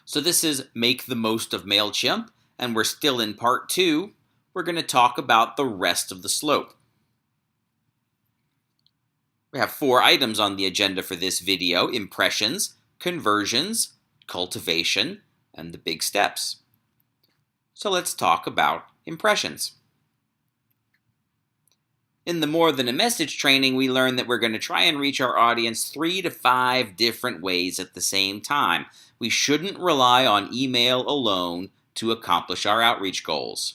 So this is Make the Most of Mailchimp, and we're still in part 2. We're going to talk about the rest of the slope. We have 4 items on the agenda for this video: impressions, conversions, cultivation, and the big steps. So let's talk about impressions. In the More Than a Message training, we learned that we're going to try and reach our audience 3 to 5 different ways at the same time. We shouldn't rely on email alone to accomplish our outreach goals.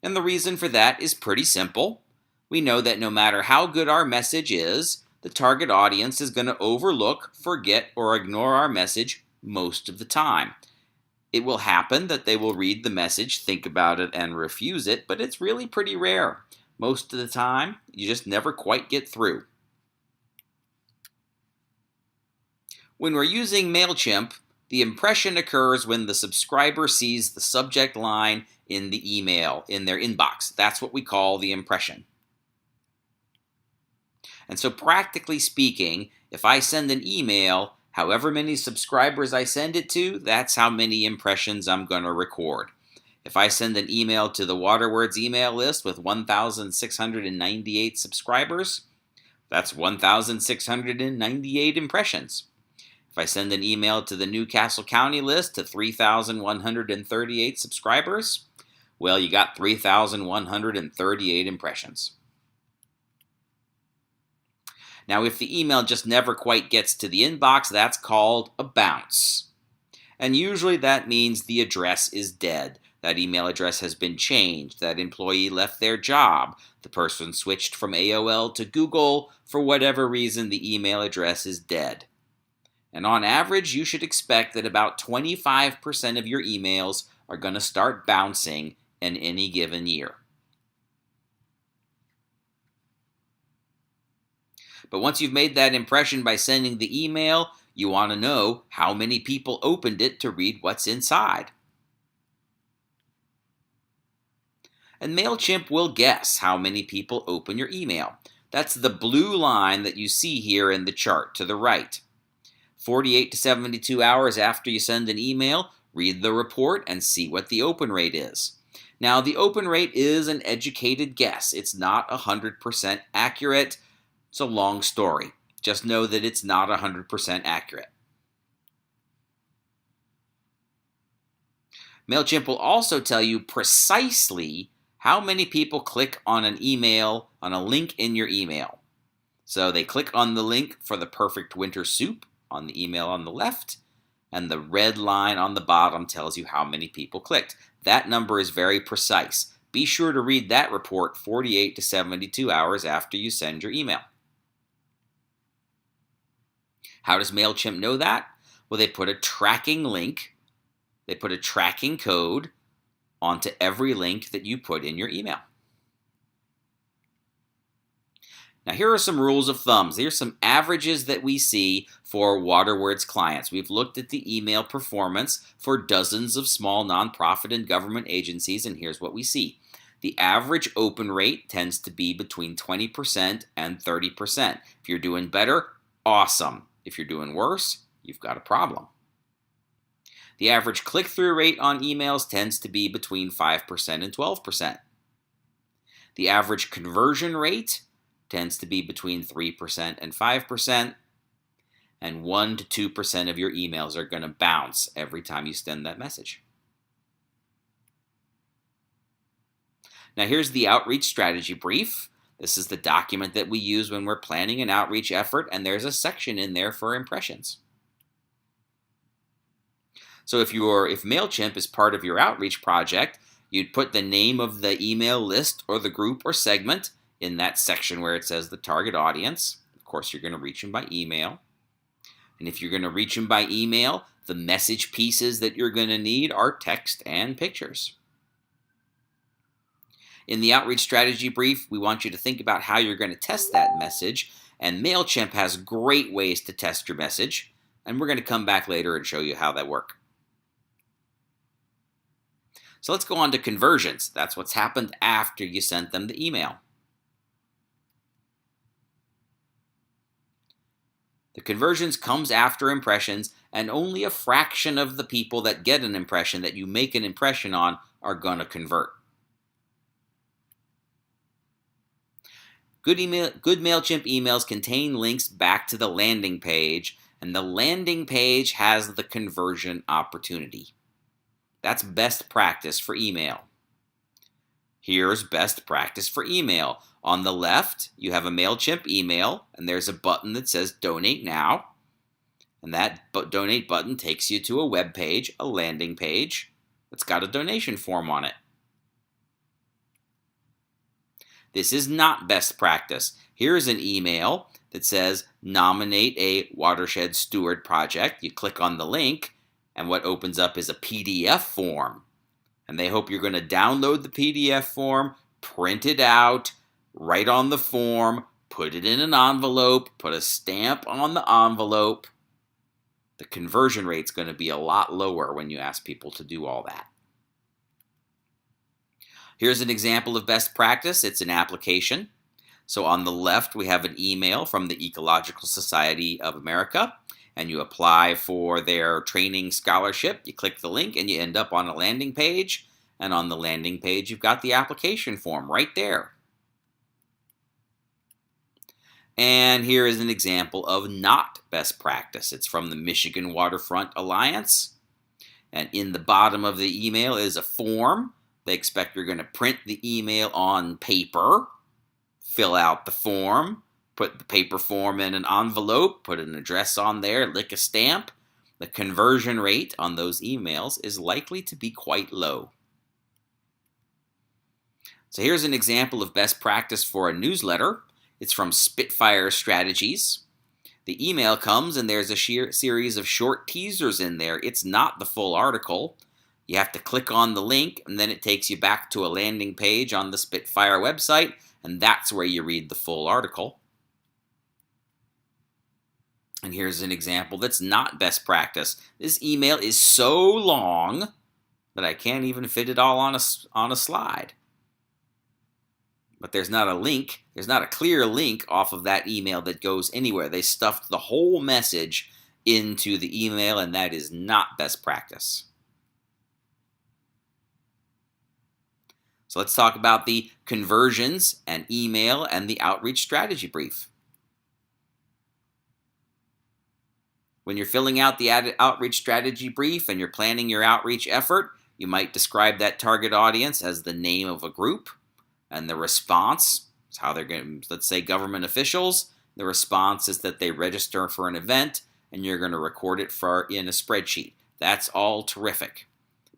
And the reason for that is pretty simple. We know that no matter how good our message is, the target audience is going to overlook, forget, or ignore our message most of the time. It will happen that they will read the message, think about it, and refuse it, but it's really pretty rare. Most of the time, you just never quite get through. When we're using Mailchimp, the impression occurs when the subscriber sees the subject line in the email, in their inbox. That's what we call the impression. And so practically speaking, if I send an email, however many subscribers I send it to, that's how many impressions I'm going to record. If I send an email to the Waterwords email list with 1,698 subscribers, that's 1,698 impressions. If I send an email to the Newcastle County list to 3,138 subscribers, well, you got 3,138 impressions. Now, if the email just never quite gets to the inbox, that's called a bounce. And usually that means the address is dead. That email address has been changed. That employee left their job. The person switched from AOL to Google. For whatever reason, the email address is dead. And on average, you should expect that about 25% of your emails are going to start bouncing in any given year. But once you've made that impression by sending the email, you want to know how many people opened it to read what's inside. And Mailchimp will guess how many people open your email. That's the blue line that you see here in the chart to the right. 48 to 72 hours after you send an email, read the report and see what the open rate is. Now, the open rate is an educated guess. It's not 100% accurate. It's a long story. Just know that it's not 100% accurate. Mailchimp will also tell you precisely how many people click on an email, on a link in your email. So they click on the link for the perfect winter soup on the email on the left, and the red line on the bottom tells you how many people clicked. That number is very precise. Be sure to read that report 48 to 72 hours after you send your email. How does Mailchimp know that? Well, they put a tracking link, they put a tracking code onto every link that you put in your email. Now, here are some rules of thumb. Here's some averages that we see for Waterwords clients. We've looked at the email performance for dozens of small nonprofit and government agencies, and here's what we see. The average open rate tends to be between 20% and 30%. If you're doing better, awesome. If you're doing worse, you've got a problem. The average click-through rate on emails tends to be between 5% and 12%. The average conversion rate tends to be between 3% and 5%. And 1 to 2% of your emails are going to bounce every time you send that message. Now here's the outreach strategy brief. This is the document that we use when we're planning an outreach effort, and there's a section in there for impressions. So if Mailchimp is part of your outreach project, you'd put the name of the email list or the group or segment in that section where it says the target audience. Of course, you're going to reach them by email. And if you're going to reach them by email, the message pieces that you're going to need are text and pictures. In the outreach strategy brief, we want you to think about how you're going to test that message, and Mailchimp has great ways to test your message, and we're going to come back later and show you how that works. So let's go on to conversions. That's what's happened after you sent them the email. The conversions comes after impressions, and only a fraction of the people that get an impression that you make an impression on are going to convert. Good Mailchimp emails contain links back to the landing page, and the landing page has the conversion opportunity. That's best practice for email. Here's best practice for email. On the left, you have a Mailchimp email, and there's a button that says Donate Now. And that donate button takes you to a web page, a landing page, that's got a donation form on it. This is not best practice. Here's an email that says Nominate a Watershed Steward project. You click on the link, and what opens up is a PDF form. And they hope you're going to download the PDF form, print it out, write on the form, put it in an envelope, put a stamp on the envelope. The conversion rate's going to be a lot lower when you ask people to do all that. Here's an example of best practice. It's an application. So on the left, we have an email from the Ecological Society of America, and you apply for their training scholarship. You click the link, and you end up on a landing page. And on the landing page, you've got the application form right there. And here is an example of not best practice. It's from the Michigan Waterfront Alliance. And in the bottom of the email is a form. They expect you're going to print the email on paper, fill out the form, put the paper form in an envelope, put an address on there, lick a stamp. The conversion rate on those emails is likely to be quite low. So here's an example of best practice for a newsletter. It's from Spitfire Strategies. The email comes and there's a series of short teasers in there. It's not the full article. You have to click on the link, and then it takes you back to a landing page on the Spitfire website, and that's where you read the full article. And here's an example that's not best practice. This email is so long that I can't even fit it all on a slide. But there's not a link, there's not a clear link off of that email that goes anywhere. They stuffed the whole message into the email, and that is not best practice. So let's talk about the conversions and email and the outreach strategy brief. When you're filling out the outreach strategy brief and you're planning your outreach effort, you might describe that target audience as the name of a group, and the response is how they're going to, let's say government officials, the response is that they register for an event and you're going to record it in a spreadsheet. That's all terrific.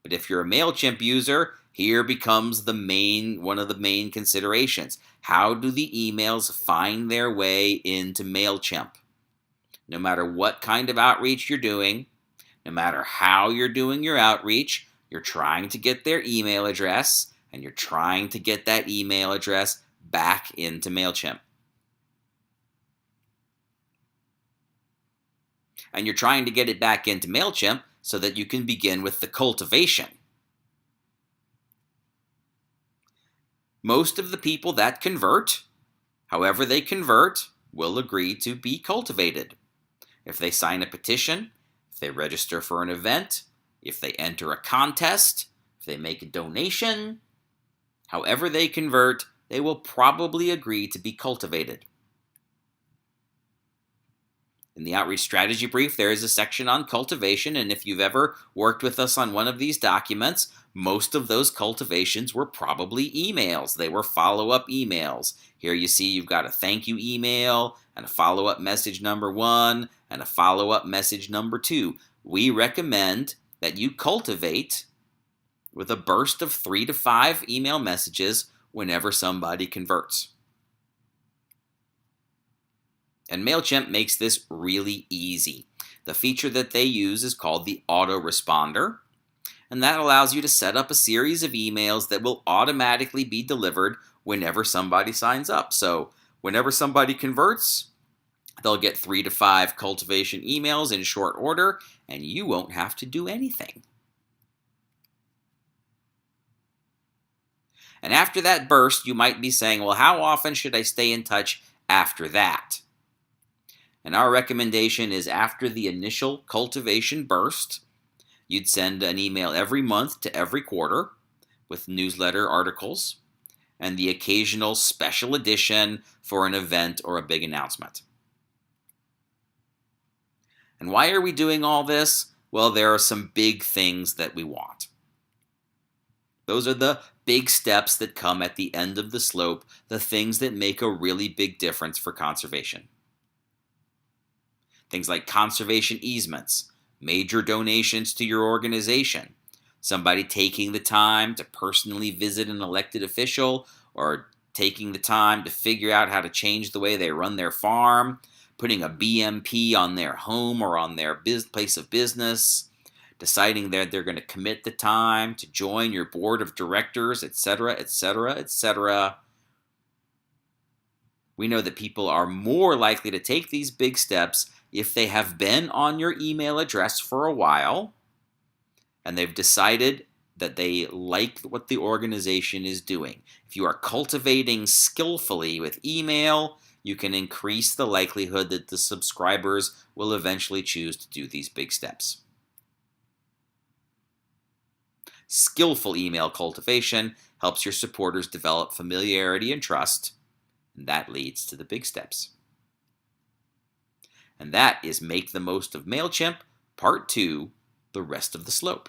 But if you're a Mailchimp user, here becomes one of the main considerations. How do the emails find their way into Mailchimp? No matter what kind of outreach you're doing, no matter how you're doing your outreach, you're trying to get their email address, and you're trying to get that email address back into Mailchimp. And you're trying to get it back into Mailchimp so that you can begin with the cultivation. Most of the people that convert, however they convert, will agree to be cultivated. If they sign a petition, if they register for an event, if they enter a contest, if they make a donation, however they convert, they will probably agree to be cultivated. In the outreach strategy brief, there is a section on cultivation, and if you've ever worked with us on one of these documents, most of those cultivations were probably emails. They were follow-up emails. Here you see you've got a thank you email, and a follow-up message number 1, and a follow-up message number 2. We recommend that you cultivate with a burst of 3 to 5 email messages whenever somebody converts. And Mailchimp makes this really easy. The feature that they use is called the autoresponder, and that allows you to set up a series of emails that will automatically be delivered whenever somebody signs up. So whenever somebody converts, they'll get 3 to 5 cultivation emails in short order, and you won't have to do anything. And after that burst, you might be saying, well, how often should I stay in touch after that? And our recommendation is after the initial cultivation burst, you'd send an email every month to every quarter with newsletter articles and the occasional special edition for an event or a big announcement. And why are we doing all this? Well, there are some big things that we want. Those are the big steps that come at the end of the slope, the things that make a really big difference for conservation. Things like conservation easements, major donations to your organization, somebody taking the time to personally visit an elected official or taking the time to figure out how to change the way they run their farm, putting a BMP on their home or on their place of business, deciding that they're going to commit the time to join your board of directors, etc., etc., etc. We know that people are more likely to take these big steps if they have been on your email address for a while and they've decided that they like what the organization is doing. If you are cultivating skillfully with email, you can increase the likelihood that the subscribers will eventually choose to do these big steps. Skillful email cultivation helps your supporters develop familiarity and trust, and that leads to the big steps. And that is Make the Most of Mailchimp, Part 2, The Rest of the Slope.